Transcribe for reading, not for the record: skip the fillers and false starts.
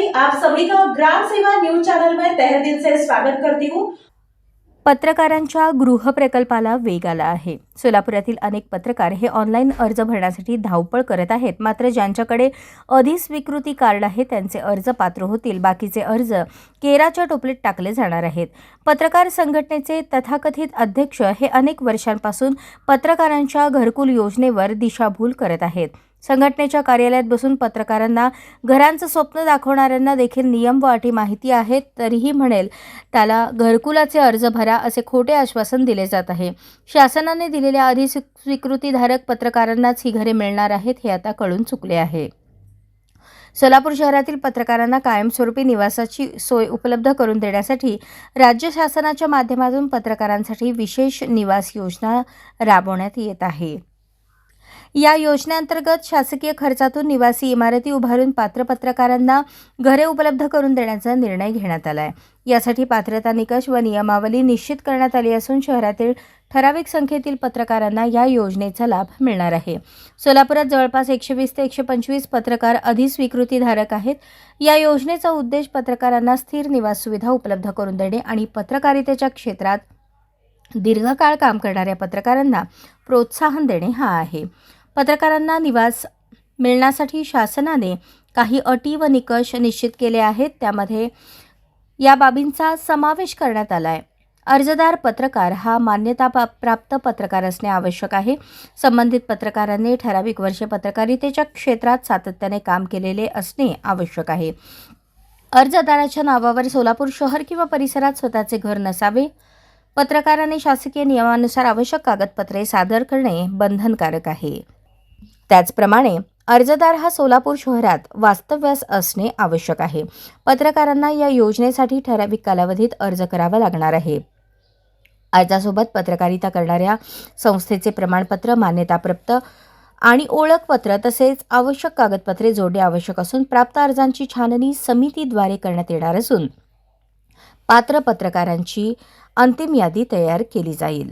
आप सभी का ग्राम सेवा न्यूज चैनल में तहे दिल से स्वागत करती हूँ। पत्रकारांच्या गृह प्रकल्पाला वेग आला आहे। सोलापुरातील अनेक पत्रकार हे ऑनलाईन अर्ज भरण्यासाठी धावपळ करत आहेत। मात्र ज्यांच्याकडे अधिस्वीकृती कार्ड आहे त्यांचे अर्ज पात्र होतील, बाकीचे अर्ज केराच्या टोपलीत टाकले जाणार आहेत। पत्रकार संघटनेचे तथाकथित अध्यक्ष हे अनेक वर्षांपासून पत्रकारांच्या घरकुल योजनेवर दिशाभूल करत आहेत। संघटनेच्या कार्यालयात बसून पत्रकारांना घरांचं स्वप्न दाखवणाऱ्यांना देखील नियम व अटी माहिती आहेत, तरीही म्हणेल त्याला घरकुलाचे अर्ज भरा असे खोटे आश्वासन दिले जात आहे। शासनाने दिलेल्या अधिस्वीकृतीधारक पत्रकारांनाच ही घरे मिळणार आहेत हे आता कळून चुकले आहे। सोलापूर शहरातील पत्रकारांना कायमस्वरूपी निवासाची सोय उपलब्ध करून देण्यासाठी राज्य शासनाच्या माध्यमातून पत्रकारांसाठी विशेष निवास योजना राबवण्यात येत आहे। या योजनेअंतर्गत शासकीय खर्चातून निवासी इमारती उभारून पात्र पत्रकारांना घरे उपलब्ध करून देण्याचा निर्णय घेण्यात आला आहे। यासाठी पात्रता निकष व नियमावली निश्चित करण्यात आली असून शहरातील ठराविक संख्येतील पत्रकारांना या योजनेचा लाभ मिळणार आहे। सोलापुरात जवळपास 120 ते 125 पत्रकार अधिस्वीकृतीधारक आहेत। या योजनेचा उद्देश पत्रकारांना स्थिर निवास सुविधा उपलब्ध करून देणे आणि पत्रकारितेच्या क्षेत्रात दीर्घकाळ काम करणाऱ्या पत्रकारांना प्रोत्साहन देणे हा आहे। पत्रकारांना निवास मिळण्यासाठी शासनाने काही अटी व निकष निश्चित केले आहेत, त्यामध्ये या बाबींचा समावेश करण्यात आला आहे। अर्जदार पत्रकार हा मान्यता प्राप्त पत्रकार असणे आवश्यक आहे। संबंधित पत्रकारांनी ठराविक वर्षे पत्रकारितेच्या क्षेत्रात सातत्याने काम केलेले असणे आवश्यक आहे। अर्जदाराच्या नावावर सोलापूर शहर किंवा परिसरात स्वतःचे घर नसावे। पत्रकारांनी शासकीय नियमानुसार आवश्यक कागदपत्रे सादर करणे बंधनकारक आहे। त्याचप्रमाणे अर्जदार हा सोलापूर शहरात वास्तव्यास असणे आवश्यक आहे। पत्रकारांना या योजनेसाठी ठराविक कालावधीत अर्ज करावा लागणार आहे। अर्जासोबत पत्रकारिता करणाऱ्या संस्थेचे प्रमाणपत्र, मान्यताप्राप्त आणि ओळखपत्र तसेच आवश्यक कागदपत्रे जोडणे आवश्यक असून प्राप्त अर्जांची छाननी समितीद्वारे करण्यात येणार असून पात्र पत्रकारांची अंतिम यादी तयार केली जाईल।